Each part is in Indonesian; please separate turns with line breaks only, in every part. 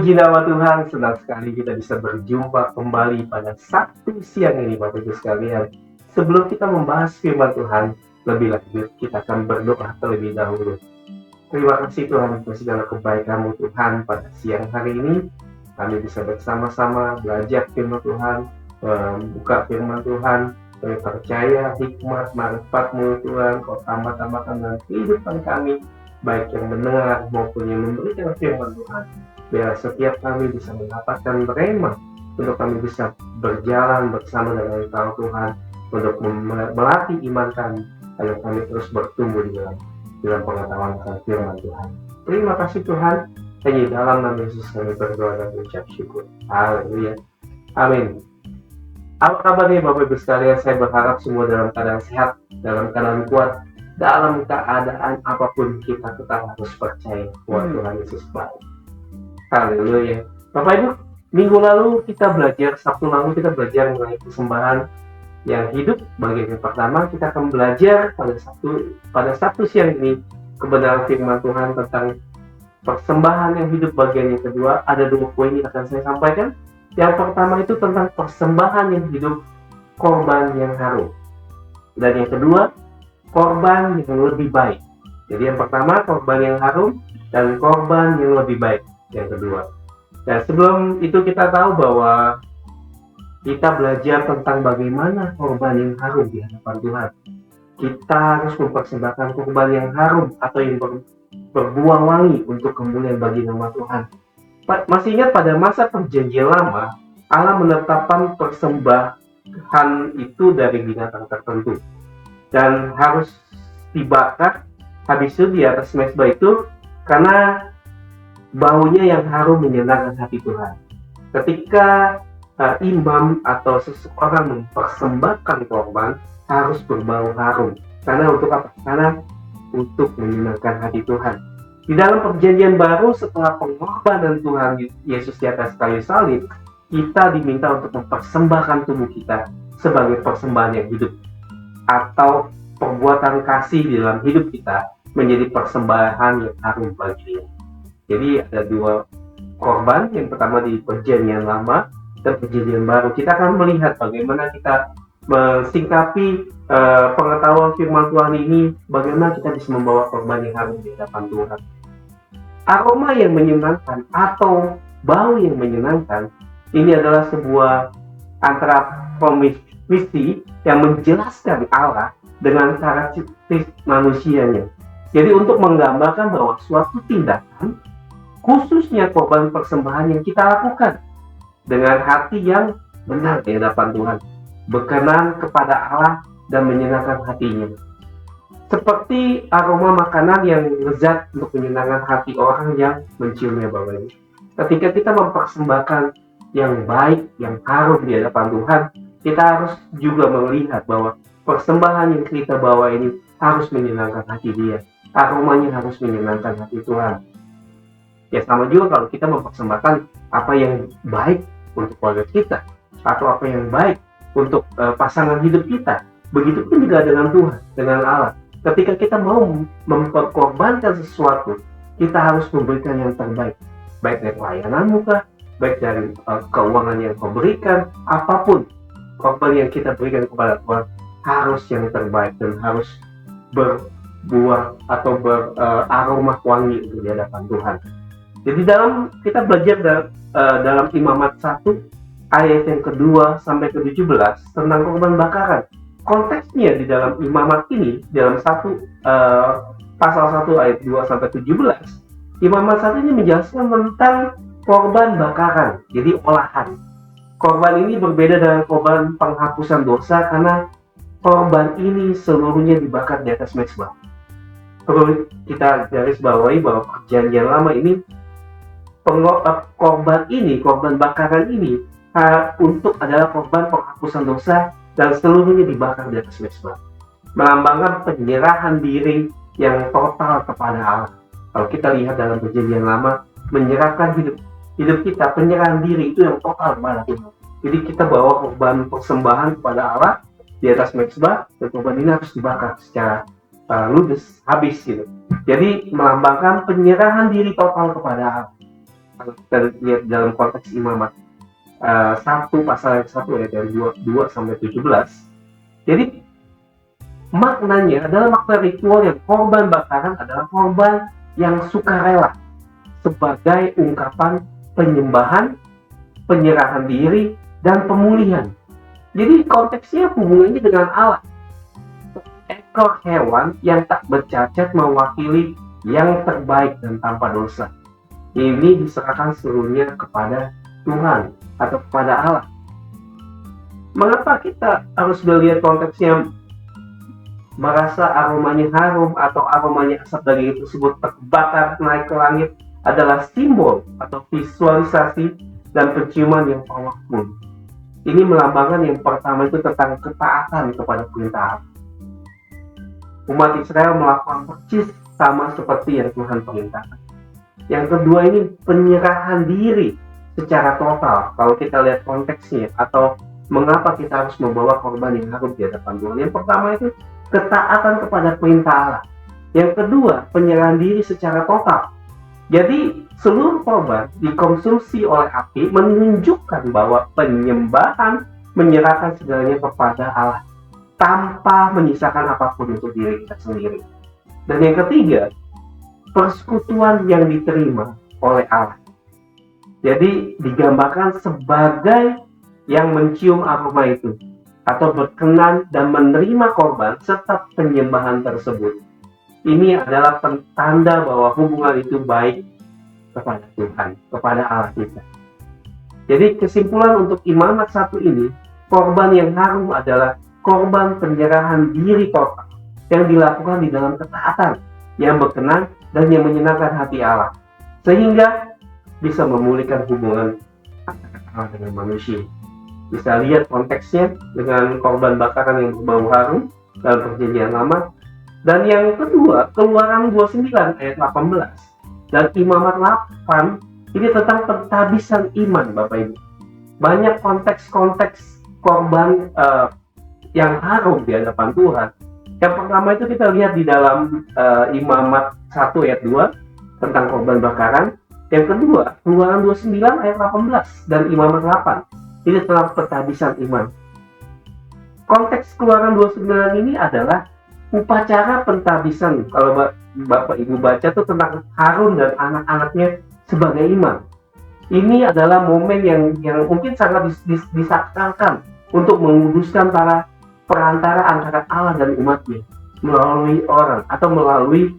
Puji nama Tuhan, senang sekali kita bisa berjumpa kembali pada Sabtu siang ini Bapak Ibu sekalian. Sebelum kita membahas firman Tuhan, lebih lanjut kita akan berdoa terlebih dahulu. Terima kasih Tuhan atas segala kebaikan-Mu Tuhan pada siang hari ini. Kami bisa bersama-sama belajar firman Tuhan, membuka firman Tuhan. Kami percaya hikmat, manfaat-Mu Tuhan, Kau tambah-tambahkan dalam kehidupan kami, baik yang mendengar maupun yang memberikan firman Tuhan. Biar setiap kami bisa mendapatkan rema untuk kami bisa berjalan bersama dengan Engkau Tuhan, untuk melatih iman kami agar kami terus bertumbuh di dalam pengetahuan akan firman Tuhan. Terima kasih Tuhan, hanya dalam nama Yesus kami berdoa dan mengucap syukur. Haleluya. Amin. Apa kabarnya Bapak Ibu sekalian? Saya berharap semua dalam keadaan sehat, dalam keadaan kuat, dalam keadaan apapun kita tetap harus percaya bahwa Tuhan Yesus baik. Haleluya. Bapak Ibu, minggu lalu kita belajar, Sabtu lalu kita belajar mengenai persembahan yang hidup. Bagian yang pertama kita akan belajar pada Sabtu siang ini kebenaran firman Tuhan tentang persembahan yang hidup. Bagian yang kedua ada 2 poin yang akan saya sampaikan. Yang pertama itu tentang persembahan yang hidup, korban yang harum. Dan yang kedua, korban yang lebih baik. Jadi yang pertama korban yang harum dan korban yang lebih baik. Yang kedua. Dan sebelum itu kita tahu bahwa kita belajar tentang bagaimana korban yang harum di hadapan Tuhan. Kita harus mempersembahkan korban yang harum atau yang berbuah wangi untuk kemuliaan bagi nama Tuhan. Masih ingat pada masa perjanjian lama, Allah menetapkan persembahan itu dari binatang tertentu dan harus dibakar habis itu di atas mezbah itu karena baunya yang harum menyenangkan hati Tuhan. Ketika imam atau seseorang mempersembahkan korban harus berbau harum. Karena untuk apa? Karena untuk menyenangkan hati Tuhan. Di dalam perjanjian baru setelah pengorbanan Tuhan Yesus di atas kayu salib, kita diminta untuk mempersembahkan tubuh kita sebagai persembahan yang hidup, atau perbuatan kasih di dalam hidup kita menjadi persembahan yang harum bagi Dia. Jadi ada 2 korban, yang pertama di perjanjian lama dan perjanjian baru. Kita akan melihat bagaimana kita mensingkapi pengetahuan firman Tuhan ini, bagaimana kita bisa membawa korban yang harum di hadapan Tuhan. Aroma yang menyenangkan atau bau yang menyenangkan ini adalah sebuah antropometri yang menjelaskan Allah dengan karakteristik manusianya. Jadi untuk menggambarkan bahwa suatu tindakan, khususnya korban persembahan yang kita lakukan dengan hati yang benar di hadapan Tuhan, berkenan kepada Allah dan menyenangkan hatinya. Seperti aroma makanan yang lezat untuk menyenangkan hati orang yang menciumnya Bapak Ibu. Ketika kita mempersembahkan yang baik, yang harum di hadapan Tuhan, kita harus juga melihat bahwa persembahan yang kita bawa ini harus menyenangkan hati Dia. Aromanya harus menyenangkan hati Tuhan. Ya sama juga kalau kita mempersembahkan apa yang baik untuk keluarga kita, atau apa yang baik untuk pasangan hidup kita. Begitupun juga dengan Tuhan, dengan Allah. Ketika kita mau memperkorbankan sesuatu, kita harus memberikan yang terbaik. Baik dari pelayananmu kah, baik dari keuangan yang kau berikan, apapun korban yang kita berikan kepada Tuhan harus yang terbaik dan harus berbuah atau beraroma wangi di hadapan Tuhan. Jadi kita belajar dalam Imamat 1 ayat yang kedua sampai ke-17 tentang korban bakaran. Konteksnya di dalam Imamat ini, dalam pasal 1 ayat 2 sampai 17, Imamat 1 ini menjelaskan tentang korban bakaran, jadi olahan. Korban ini berbeda dengan korban penghapusan dosa karena korban ini seluruhnya dibakar di atas mezbah. Perlu kita garis bawahi bahwa perjanjian lama ini korban bakaran ini adalah korban penghapusan dosa dan seluruhnya dibakar di atas mezbah, melambangkan penyerahan diri yang total kepada Allah. Kalau kita lihat dalam perjanjian lama, menyerahkan hidup kita, penyerahan diri itu yang total kepada Tuhan. Jadi kita bawa korban persembahan kepada Allah di atas mezbah, dan korban ini harus dibakar secara ludes, habis gitu. Jadi melambangkan penyerahan diri total kepada Allah. kalau kita lihat dalam konteks imamat 1 pasal yang 1 ayat yang 2 sampai 17. Jadi maknanya adalah makna ritual yang korban bakaran adalah korban yang sukarela sebagai ungkapan penyembahan, penyerahan diri, dan pemulihan. Jadi konteksnya hubungannya dengan Allah. Ekor hewan yang tak bercacat mewakili yang terbaik dan tanpa dosa. Ini diserahkan seluruhnya kepada Tuhan atau kepada Allah. Mengapa kita harus melihat konteksnya merasa aromanya harum atau aromanya asap daging tersebut terbakar naik ke langit adalah simbol atau visualisasi dan penciuman yang powerful. Ini melambangkan yang pertama itu tentang ketaatan kepada perintah. Umat Israel melakukan persis sama seperti yang Tuhan perintahkan. Yang kedua ini penyerahan diri secara total. Kalau kita lihat konteksnya atau mengapa kita harus membawa korban yang harum di hadapan Tuhan. Yang pertama itu ketaatan kepada perintah Allah. Yang kedua penyerahan diri secara total. Jadi seluruh korban dikonsumsi oleh api menunjukkan bahwa penyembahan menyerahkan segalanya kepada Allah tanpa menyisakan apapun untuk diri kita sendiri. Dan yang ketiga, persekutuan yang diterima oleh Allah. Jadi digambarkan sebagai yang mencium aroma itu atau berkenan dan menerima korban serta penyembahan tersebut. Ini adalah tanda bahwa hubungan itu baik kepada Tuhan, kepada Allah kita. Jadi kesimpulan untuk imamat 1 ini, korban yang harum adalah korban penyerahan diri total yang dilakukan di dalam ketaatan, yang berkenan dan yang menyenangkan hati Allah, sehingga bisa memulihkan hubungan antara Allah dengan manusia. Bisa lihat konteksnya dengan korban bakaran yang berbau harum dalam perjanjian lama. Dan yang kedua, Keluaran 29 ayat 18 dan Imamat 8 ini tentang pentabisan iman, Bapak Ibu. Banyak konteks-konteks korban yang harum di hadapan Tuhan. Yang pertama itu kita lihat di dalam Imamat 1 ayat 2 tentang korban bakaran. Yang kedua, Keluaran 29 ayat 18 dan Imamat 8 ini tentang pentabisan iman. Konteks Keluaran 29 ini adalah upacara pentabisan. Kalau Bapak Ibu baca tuh tentang Harun dan anak-anaknya sebagai imam. Ini adalah momen yang mungkin sangat disakralkan untuk menguduskan para perantara antara Allah dan umatnya melalui orang atau melalui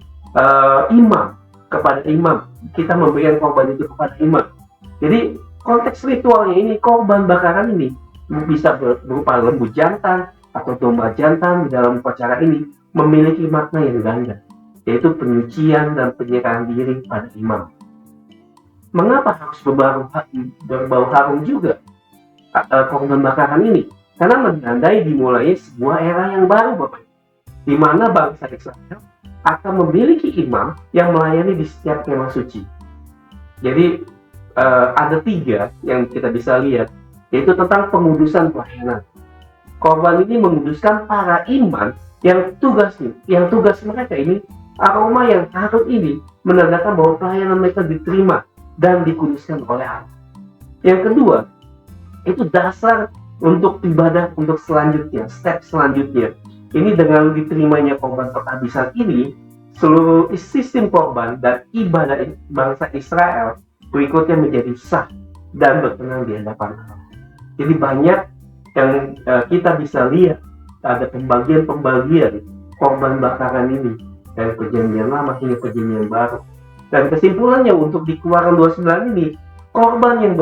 imam kepada imam. Kita memberikan korban itu kepada imam. Jadi konteks ritualnya ini, korban bakaran ini bisa berupa lembu jantan atau domba jantan di dalam upacara ini memiliki makna yang ganda, yaitu penyucian dan penyerahan diri pada imam. Mengapa harus berbau harum juga korban bakaran ini? Karena menandai dimulai sebuah era yang baru, Bapak, di mana bangsa Israel akan memiliki imam yang melayani di setiap kemah suci. Jadi ada 3 yang kita bisa lihat, yaitu tentang pengudusan pelayanan. Korban ini menguduskan para imam yang tugas mereka ini, aroma yang harum ini menandakan bahwa pelayanan mereka diterima dan dikuduskan oleh Allah. Yang kedua, itu dasar untuk ibadah untuk selanjutnya, step selanjutnya. Ini dengan diterimanya korban penghabisan ini, seluruh sistem korban dan ibadah bangsa Israel berikutnya menjadi sah dan berkenan di hadapan Allah. Jadi banyak yang kita bisa lihat, ada pembagian korban bakaran ini dari perjanjian lama hingga perjanjian baru. Dan kesimpulannya untuk di Keluaran 29 ini, korban yang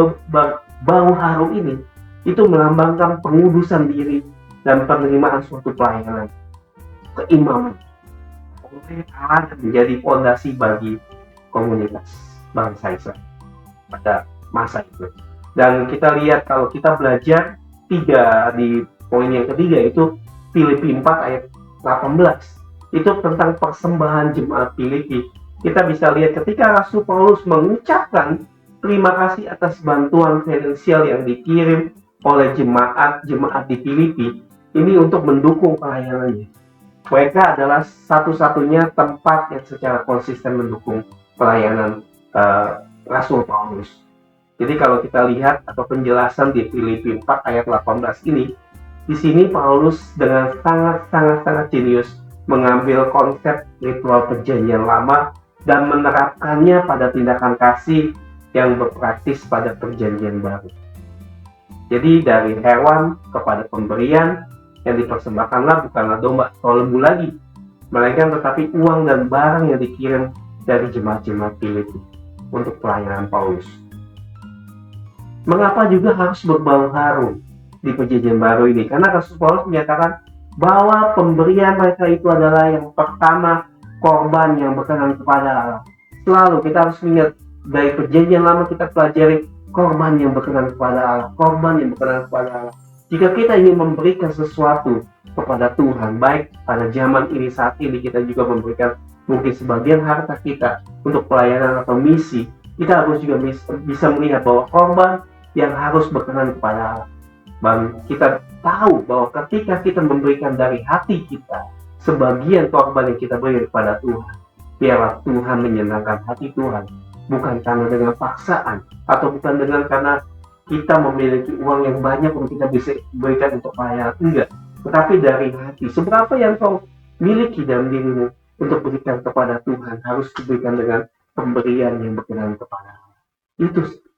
bau harum ini itu melambangkan pengudusan diri dan penerimaan suatu pelayanan keimaman oleh Allah dan menjadi fondasi bagi komunitas bangsa Israel pada masa itu. Dan kita lihat kalau kita belajar di poin yang ketiga itu Filipi 4 ayat 18 itu tentang persembahan jemaat Filipi. Kita bisa lihat ketika Rasul Paulus mengucapkan terima kasih atas bantuan finansial yang dikirim oleh jemaat di Filipi ini untuk mendukung pelayanannya. Mereka adalah satu-satunya tempat yang secara konsisten mendukung pelayanan Rasul Paulus. Jadi kalau kita lihat atau penjelasan di Filipi 4 ayat 18 ini, di sini Paulus dengan sangat jenius mengambil konsep ritual perjanjian lama dan menerapkannya pada tindakan kasih yang berpraktis pada perjanjian baru. Jadi dari hewan kepada pemberian yang dipersembahkanlah bukanlah domba atau lembu lagi, melainkan tetapi uang dan barang yang dikirim dari jemaat-jemaat Filipi untuk pelayanan Paulus. Mengapa juga harus berbau harum di perjanjian baru ini? Karena Rasul Paulus menyatakan bahwa pemberian mereka itu adalah yang pertama korban yang berkenan kepada Allah. Selalu kita harus ingat, dari perjanjian lama kita pelajari korban yang berkenan kepada Allah, korban yang berkenan kepada Allah. Jika kita ingin memberikan sesuatu kepada Tuhan, baik pada zaman ini saat ini kita juga memberikan mungkin sebagian harta kita untuk pelayanan atau misi, kita harus juga bisa melihat bahwa korban yang harus berkenan kepada Allah. Dan kita tahu bahwa ketika kita memberikan dari hati kita, sebagian korban yang kita berikan kepada Tuhan, biarlah Tuhan menyenangkan hati Tuhan, bukan karena dengan paksaan atau bukan dengan karena kita memiliki uang yang banyak untuk kita bisa berikan untuk pelayanan, enggak, tetapi dari hati. Seberapa yang kau miliki dalam dirimu untuk berikan kepada Tuhan harus diberikan dengan pemberian yang berkenan kepada Allah.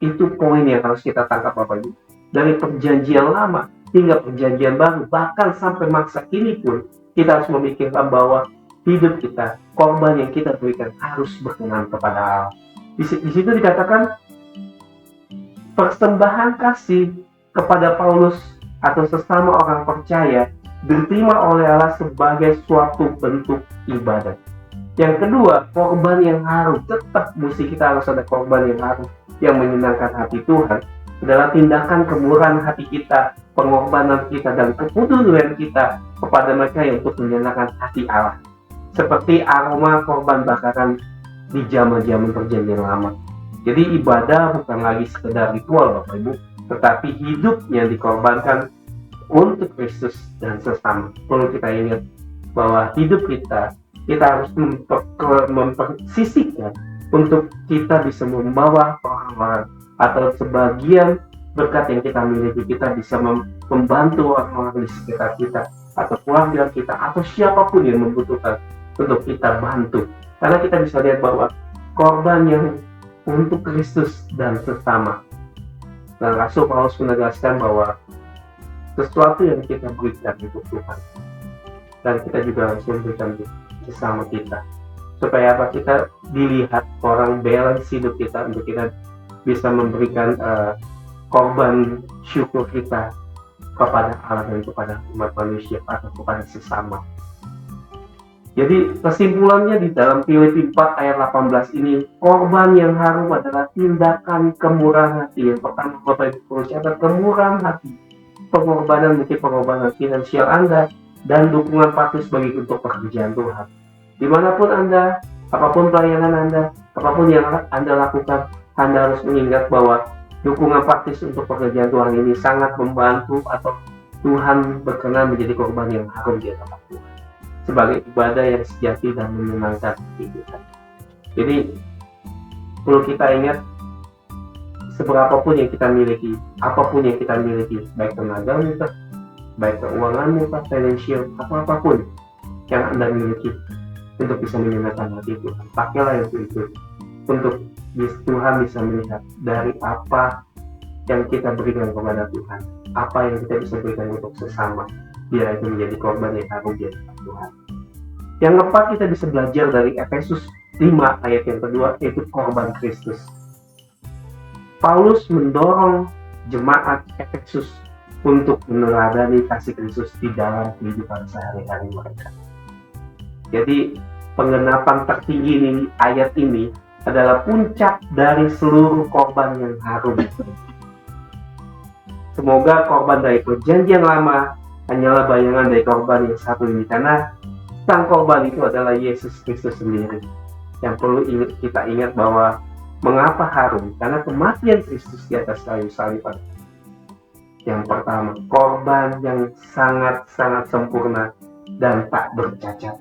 Itu poin yang harus kita tangkap Bapak Ibu. Dari perjanjian lama hingga perjanjian baru, bahkan sampai masa kini pun kita harus memikirkan bahwa hidup kita, korban yang kita berikan harus berkenan kepada Allah. Di situ dikatakan persembahan kasih kepada Paulus atau sesama orang percaya diterima oleh Allah sebagai suatu bentuk ibadah. Yang kedua, korban yang harum. Tetap mesti kita harus ada korban yang harum yang menyenangkan hati Tuhan. Adalah tindakan kemurahan hati kita, pengorbanan kita, dan kepedulian kita kepada mereka yang untuk menyenangkan hati Allah. Seperti aroma korban bakaran di zaman-zaman perjanjian lama. Jadi ibadah bukan lagi sekedar ritual Bapak Ibu, tetapi hidup yang dikorbankan untuk Kristus dan sesama. Perlu kita ingat bahwa hidup kita harus mempersisihkan untuk kita bisa membawa orang-orang atau sebagian berkat yang kita miliki, kita bisa membantu orang-orang di sekitar kita atau keluarga kita atau siapapun yang membutuhkan untuk kita bantu. Karena kita bisa lihat bahwa korban yang untuk Kristus dan sesama. Dan Rasul Paulus menegaskan bahwa sesuatu yang kita berikan untuk Tuhan, dan kita juga harus memberikan sesama kita. Supaya apa? Kita dilihat orang balance hidup kita untuk kita bisa memberikan korban syukur kita kepada Allah dan kepada umat manusia atau kepada sesama. Jadi kesimpulannya di dalam Filipi 4 ayat 18 ini, korban yang harum adalah tindakan kemurahan hati. Yang pertama Bapak Ibu perlu catat, kemurahan hati. Pengorbanan, mungkin pengorbanan finansial Anda dan dukungan praktis bagi untuk pekerjaan Tuhan. Dimanapun Anda, apapun pelayanan Anda, apapun yang Anda lakukan, Anda harus mengingat bahwa dukungan praktis untuk pekerjaan Tuhan ini sangat membantu atau Tuhan berkenan menjadi korban yang harum di hadapan Tuhan sebagai ibadah yang sejati dan menyenangkan hati kita. Jadi perlu kita ingat, seberapapun yang kita miliki, apapun yang kita miliki, baik tenaga kita, baik keuangan kita, finansial, apapun yang Anda miliki untuk bisa menyenangkan hati Tuhan, pakailah itu untuk Tuhan bisa melihat dari apa yang kita berikan kepada Tuhan, apa yang kita bisa berikan untuk sesama, biar itu menjadi korban yang harum di hadapan Tuhan. Yang keempat, kita bisa belajar dari Efesus 5 ayat yang kedua, yaitu korban Kristus. Paulus mendorong jemaat Efesus untuk meneladani kasih Kristus di dalam kehidupan sehari-hari mereka. Jadi penggenapan tertinggi ini, ayat ini adalah puncak dari seluruh korban yang harum. Semoga korban dari perjanjian lama hanyalah bayangan dari korban yang satu ini, karena sang korban itu adalah Yesus Kristus sendiri. Yang perlu kita ingat bahwa mengapa harum? Karena kematian Kristus di atas kayu salib. Yang pertama, korban yang sangat-sangat sempurna dan tak bercacat.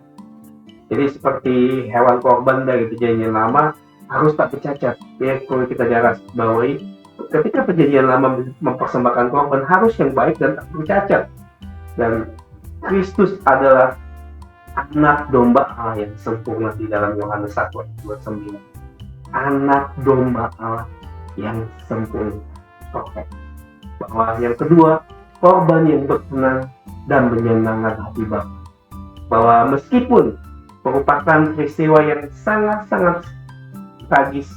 Jadi seperti hewan korban dari perjanjian lama harus tak bercacat. Ya, kalau kita garis bawahi, ketika perjanjian lama mempersembahkan korban harus yang baik dan tak bercacat. Dan Kristus adalah anak domba Allah yang sempurna di dalam Yohanes 1 ayat 29. Anak domba Allah yang sempurna, perfect. Bahwa yang kedua, korban yang berkenan dan menyenangkan hati Bapa. Bahwa meskipun merupakan peristiwa yang sangat-sangat tragis,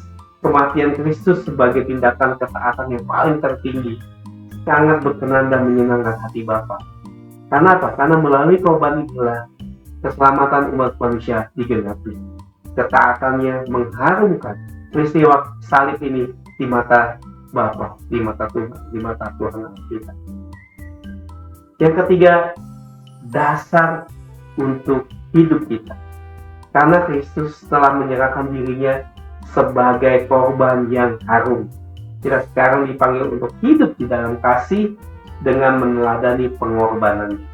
kematian Kristus sebagai tindakan ketaatan yang paling tertinggi, sangat berkenan dan menyenangkan hati Bapa. Karena apa? Karena melalui korban itulah keselamatan umat manusia digenapi. Ketaatannya mengharumkan peristiwa salib ini di mata Bapa, di mata Tuhan kita. Yang ketiga, dasar untuk hidup kita. Karena Kristus telah menyerahkan dirinya sebagai korban yang harum. Kita sekarang dipanggil untuk hidup di dalam kasih dengan meneladani pengorbanan.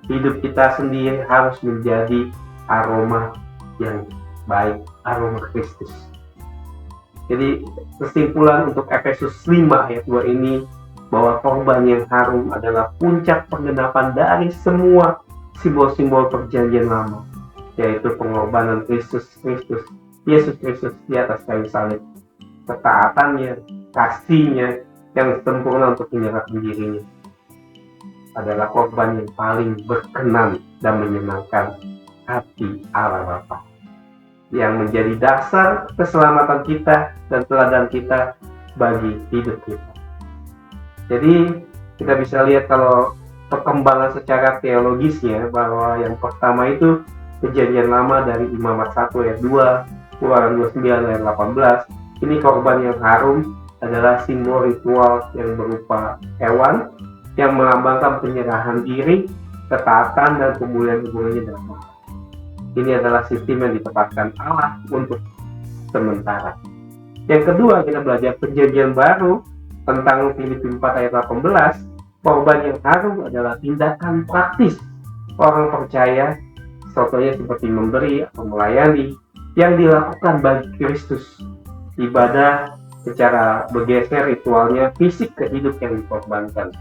Hidup kita sendiri harus menjadi aroma yang baik, aroma Kristus. Jadi kesimpulan untuk Efesus 5 ayat 2 ini, bahwa korban yang harum adalah puncak penggenapan dari semua simbol-simbol perjanjian lama, yaitu pengorbanan Yesus Kristus di atas kayu salib, ketaatannya, kasihnya yang sempurna untuk menyerahkan dirinya, adalah korban yang paling berkenan dan menyenangkan hati Allah Bapa, yang menjadi dasar keselamatan kita dan teladan kita bagi hidup kita. Jadi kita bisa lihat kalau perkembangan secara teologisnya, bahwa yang pertama itu perjanjian lama dari Imamat 1 ayat 2, Keluaran 29 ayat 18. Ini korban yang harum adalah simbol ritual yang berupa hewan yang melambangkan penyerahan diri, ketaatan, dan pemulihan-pemulihannya dalam Allah. Ini adalah sistem yang ditetapkan Allah untuk sementara. Yang kedua, kita belajar perjanjian baru tentang Filipi 4 ayat 18. Korban yang harum adalah tindakan praktis orang percaya, contohnya seperti memberi atau melayani, yang dilakukan bagi Kristus. Ibadah secara bergeser ritualnya fisik ke hidup yang dikorbankan.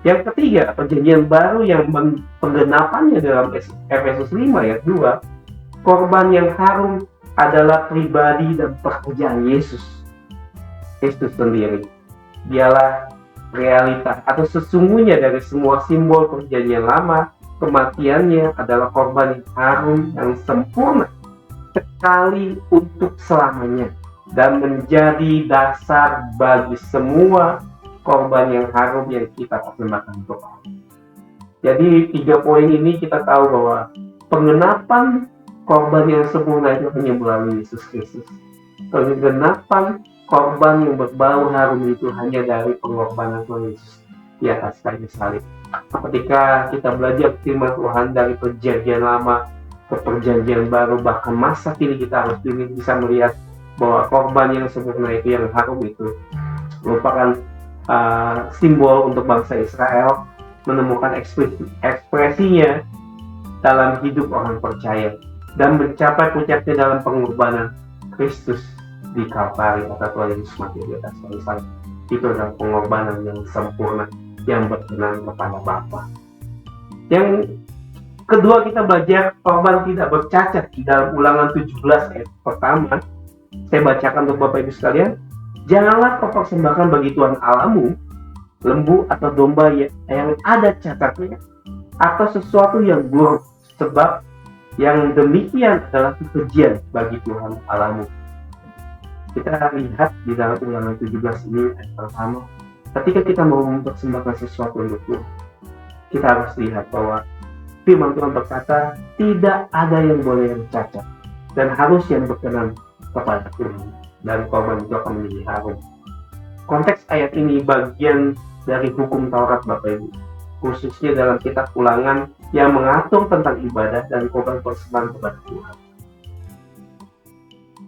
Yang ketiga, perjanjian baru yang penggenapannya dalam Efesus 5 ayat 2, korban yang harum adalah pribadi dan pekerjaan Yesus Kristus sendiri. Dialah realitas atau sesungguhnya dari semua simbol perjanjian lama. Kematiannya adalah korban yang harum yang sempurna sekali untuk selamanya, dan menjadi dasar bagi semua korban yang harum yang kita persembahkan untuk Allah. Jadi 3 poin ini kita tahu bahwa pengenapan korban yang sempurna itu hanya melalui Yesus Kristus. Pengenapan korban yang berbau harum itu hanya dari pengorbanan Tuhan Yesus di atas kayu salib. Ketika kita belajar firman Tuhan dari perjanjian lama ke perjanjian baru, bahkan masa kini, kita harus bisa melihat bahwa korban yang sempurna itu, yang harum itu, merupakan simbol untuk bangsa Israel menemukan ekspresinya dalam hidup orang percaya dan mencapai puncaknya dalam pengorbanan Kristus di Kalvari atau Tuhan Yesus mati di atas kayu salib. Itu adalah pengorbanan yang sempurna yang berkenan kepada Bapa. Yang kedua, kita belajar korban tidak bercacat di dalam Ulangan 17 ayat pertama. Saya bacakan untuk Bapak Ibu sekalian. Janganlah kau persembahkan bagi Tuhan Allahmu lembu atau domba yang ada cacatnya atau sesuatu yang buruk, sebab yang demikian adalah kekejian bagi Tuhan Allahmu. Kita lihat di dalam Ulangan 17 ini ayat pertama, ketika kita mau mempersembahkan sesuatu untuk Tuhan, kita harus lihat bahwa firman Tuhan berkata tidak ada yang boleh yang cacat dan harus yang berkenan kepada Tuhan, dan korban itu akan menjadi harum. Konteks ayat ini bagian dari hukum Taurat Bapak Ibu, khususnya dalam kitab Ulangan yang mengatur tentang ibadah dan korban persembahan kepada Tuhan.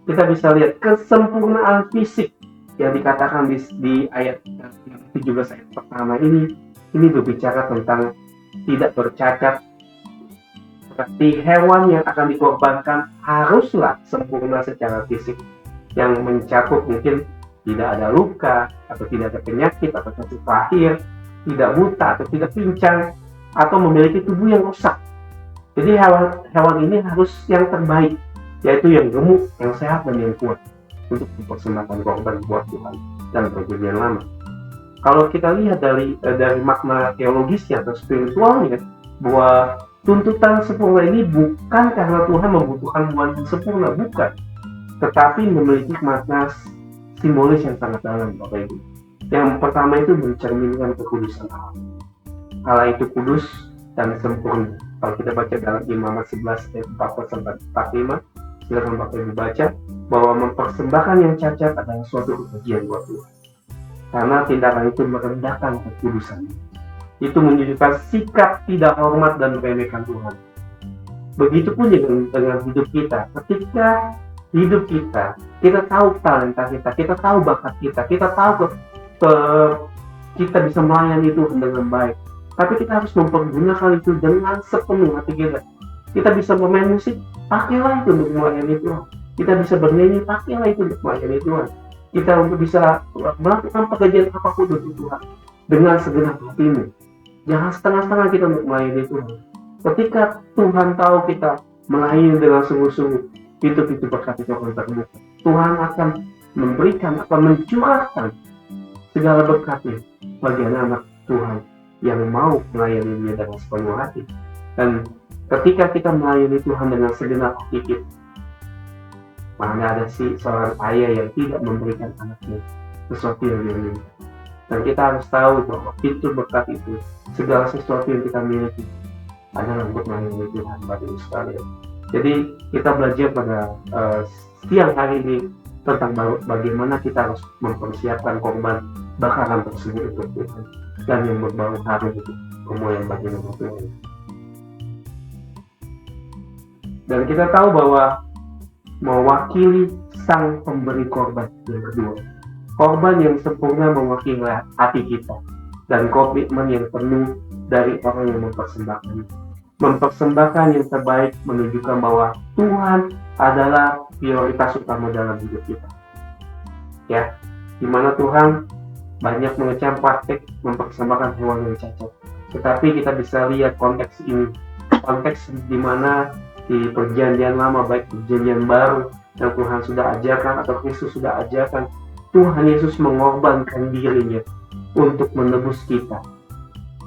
Kita bisa lihat kesempurnaan fisik yang dikatakan di ayat 17 ayat pertama ini berbicara tentang tidak bercacat. Berarti hewan yang akan dikorbankan haruslah sempurna secara fisik. yang mencakup mungkin tidak ada luka, atau tidak ada penyakit, atau cacat lahir, tidak buta, atau tidak pincang, atau memiliki tubuh yang rusak. Jadi hewan ini harus yang terbaik, yaitu yang gemuk, yang sehat, dan yang kuat untuk mempersembahkan korban buat Tuhan dan perjanjian lama. Kalau kita lihat dari makna teologisnya atau spiritualnya, bahwa tuntutan sempurna ini bukan karena Tuhan membutuhkan hubungan yang sempurna, bukan, tetapi memiliki makna simbolis yang sangat dalam, Bapak Ibu. Yang pertama itu mencerminkan kekudusan Allah. Allah itu kudus dan sempurna. Kalau kita baca dalam Imamat 11 ayat 4-45, silakan Bapak Ibu baca bahwa mempersembahkan yang cacat adalah suatu kekejian buat Tuhan. Karena tindakan itu merendahkan kekudusan. Itu menunjukkan sikap tidak hormat dan meremehkan Tuhan. Begitupun dengan hidup kita. Ketika hidup kita tahu talenta kita tahu bakat kita tahu kita bisa melayani Tuhan dengan baik. Tapi kita harus mempergunakan itu dengan sepenuh hati kita. Kita bisa bermain musik, pakailah itu untuk melayani Tuhan. Kita bisa bernyanyi, pakailah itu untuk melayani Tuhan. Kita untuk bisa melakukan pekerjaan apapun untuk Tuhan dengan segenap hatimu. Jangan setengah-setengah kita untuk melayani Tuhan. Ketika Tuhan tahu kita melayani dengan sungguh-sungguh, pintu-pintu berkat itu akan terbuka. Tuhan akan memberikan, akan mencurahkan segala berkat bagi anak-anak Tuhan yang mau melayani Dia dengan sepenuh hati. Dan ketika kita melayani Tuhan dengan segenap hati kita, mana ada sih seorang ayah yang tidak memberikan anaknya sesuatu yang dia miliki. Dan kita harus tahu bahwa pintu berkat itu, segala sesuatu yang kita miliki adalah untuk melayani Tuhan, Bapak Ibu sekalian. Jadi kita belajar pada siang hari ini tentang bagaimana kita harus mempersiapkan korban bakaran tersebut untuk Tuhan dan yang berbau harum untuk pemulihan bagi nama Tuhan. Dan kita tahu bahwa mewakili sang pemberi korban yang kedua, korban yang sempurna mewakili hati kita dan komitmen yang penuh dari orang yang mempersembahkan yang terbaik, menunjukkan bahwa Tuhan adalah prioritas utama dalam hidup kita. Ya, dimana Tuhan banyak mengecam praktek mempersembahkan hewan yang cacat. Tetapi kita bisa lihat konteks ini, konteks dimana di perjanjian lama, baik perjanjian baru yang Tuhan sudah ajarkan atau Kristus sudah ajarkan, Tuhan Yesus mengorbankan dirinya untuk menebus kita,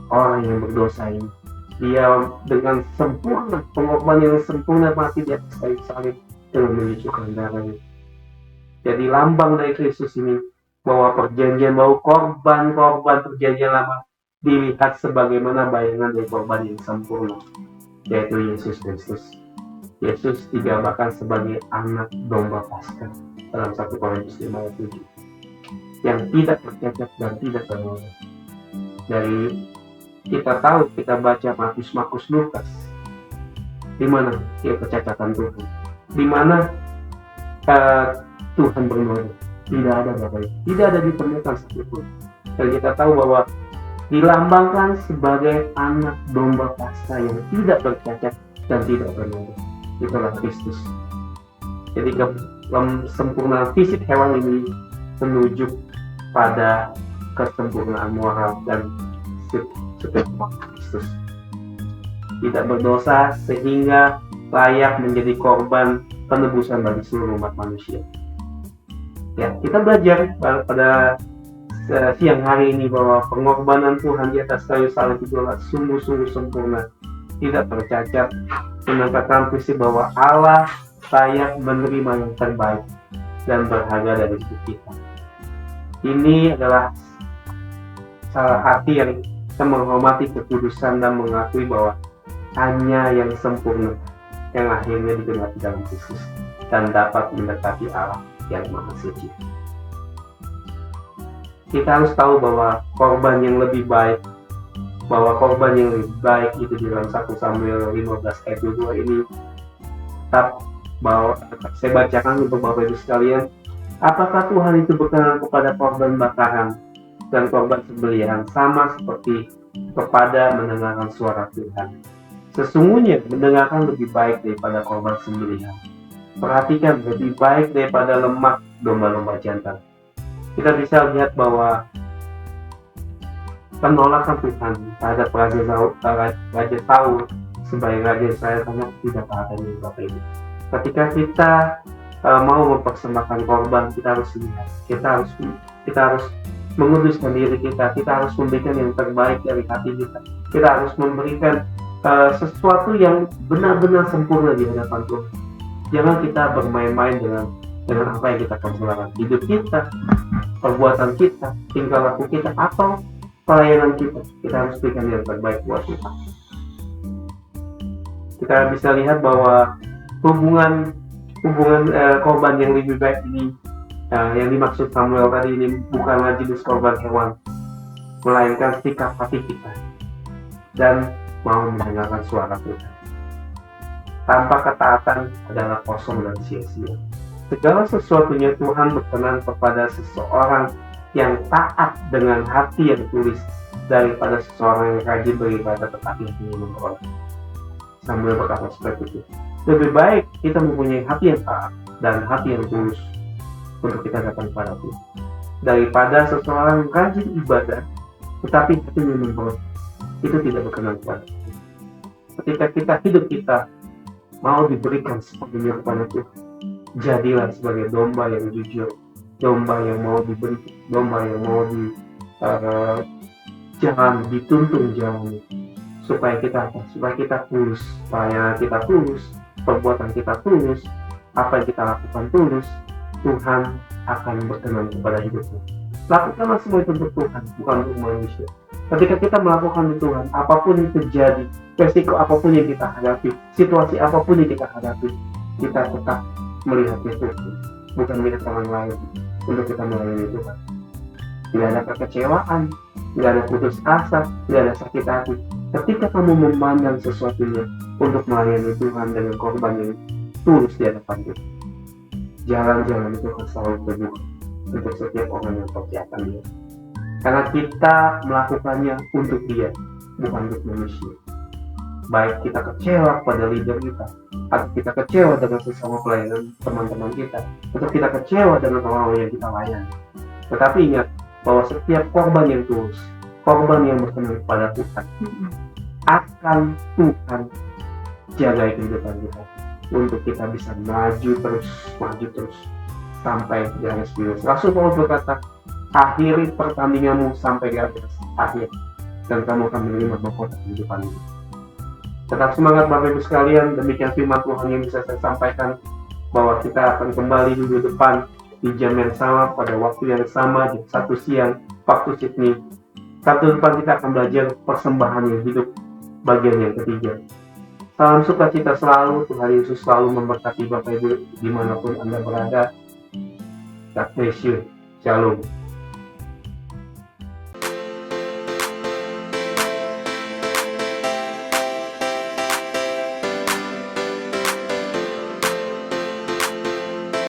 orang yang berdosa ini. Dia dengan sempurna, pengorbanan yang sempurna mati di atas kayu salib dengan menyucikan darahnya. Jadi lambang dari Kristus ini bahwa perjanjian baru, korban perjanjian lama dilihat sebagaimana bayangan dari korban yang sempurna, yaitu Yesus Kristus. Yesus digambarkan sebagai anak domba Paskah dalam 1 Korintus 5 ayat 7 yang tidak bercacat dan tidak bernoda. Dari kita tahu, kita baca Matius, Markus, Lukas, di mana dia kecacatan Tuhan, di mana Tuhan bernoda, tidak ada Bapak, tidak ada diperlukan satupun. Dan kita tahu bahwa dilambangkan sebagai anak domba Paskah yang tidak bercacat dan tidak bernoda. Itulah Kristus. Jadi kesempurnaan fisik hewan ini menunjuk pada kesempurnaan moral dan spiritual Kristus. Tidak berdosa sehingga layak menjadi korban penebusan bagi seluruh umat manusia. Ya, kita belajar pada siang hari ini bahwa pengorbanan Tuhan di atas kayu salib itu adalah sungguh-sungguh sempurna, tidak bercacat, menempatkan prinsip bahwa Allah layak menerima yang terbaik dan berharga dari hidup kita. Ini adalah salah hati yang kita menghormati kekudusan dan mengakui bahwa hanya yang sempurna yang akhirnya digenapi dalam Kristus dan dapat mendekati Allah yang Maha Suci. Kita harus tahu bahwa korban yang lebih baik itu di dalam 1 Samuel 15 ayat 22 ini saya bacakan untuk Bapak Ibu sekalian. Apakah Tuhan itu berkenan kepada korban bakaran dan korban sembelihan sama seperti kepada mendengarkan suara Tuhan? Sesungguhnya mendengarkan lebih baik daripada korban sembelihan. Perhatikan, lebih baik daripada lemak domba-domba jantan. Kita bisa lihat bahwa penolakan Tuhan terhadap Raja Saul sebagai Raja Israel sangat tidak adil Bapak Ibu. Ketika kita mau mempersembahkan korban, kita harus lihat, kita harus menguduskan diri kita harus memberikan yang terbaik dari hati kita harus memberikan sesuatu yang benar-benar sempurna di hadapan Tuhan. Jangan kita bermain-main dengan apa yang kita persembahkan, hidup kita, perbuatan kita, tingkah laku kita, atau pelayanan kita harus berikan yang terbaik buat Tuhan. Kita bisa lihat bahwa hubungan korban yang lebih baik ini, yang dimaksud Samuel tadi ini, bukanlah jenis korban hewan, melainkan sikap hati kita dan mau mendengarkan suara Tuhan. Tanpa ketaatan adalah kosong dan sia-sia. Segala sesuatunya Tuhan berkenan kepada seseorang yang taat dengan hati yang tulus daripada seseorang yang rajin beribadah tetapi hatinya memberontak. Samuel berkata seperti itu. Lebih baik kita mempunyai hati yang taat dan hati yang tulus untuk kita datang kepada Tuhan, daripada seseorang yang rajin ibadah tetapi hatinya memberontak. Itu tidak berkenan kepada Tuhan. Ketika hidup kita mau diberikan sepenuhnya kepada Tuhan, jadilah sebagai domba yang jujur, domba yang mau diberi, domba yang mau jangan dituntun jalan, supaya kita tulus, pelayanan kita tulus, perbuatan kita tulus, apa yang kita lakukan tulus, Tuhan akan berkenan kepada hidupmu. Lakukanlah semua itu untuk Tuhan, bukan untuk manusia. Ketika kita melakukan itu Tuhan, apapun yang terjadi, resiko apapun yang kita hadapi, situasi apapun yang kita hadapi, kita tetap melihatnya Tuhan, bukan melihat orang lain untuk kita melayani Tuhan. Tidak ada kekecewaan, tidak ada putus asa, tidak ada sakit hati. Ketika kamu memandang sesuatunya untuk melayani Tuhan dengan korban yang tulus di hadapan Tuhan, jalan-jalan itu akan selalu terbuka untuk setiap orang yang percayakan Dia. Karena kita melakukannya untuk Dia, bukan untuk manusia. Baik kita kecewa pada leader kita, atau kita kecewa dengan sesama pelayanan teman-teman kita, atau kita kecewa dengan orang-orang yang kita layani. Tetapi ingat bahwa setiap korban yang tulus, korban yang berkenan kepada Tuhan, akan Tuhan jaga kehidupan kita untuk kita bisa maju terus sampai garis finish. Rasul Paulus berkata, akhiri pertandinganmu sampai garis akhir dan kamu akan menerima mahkota kehidupan ini. Tetap semangat Bapak Ibu sekalian, demikian firman Tuhan yang bisa saya sampaikan, bahwa kita akan kembali minggu depan di jam yang sama, pada waktu yang sama, jam 1 siang waktu Sydney. Sabtu depan kita akan belajar persembahan yang hidup bagian yang ketiga. Salam sukacita selalu, Tuhan Yesus selalu memberkati Bapak Ibu dimanapun Anda berada. God bless you. Shalom.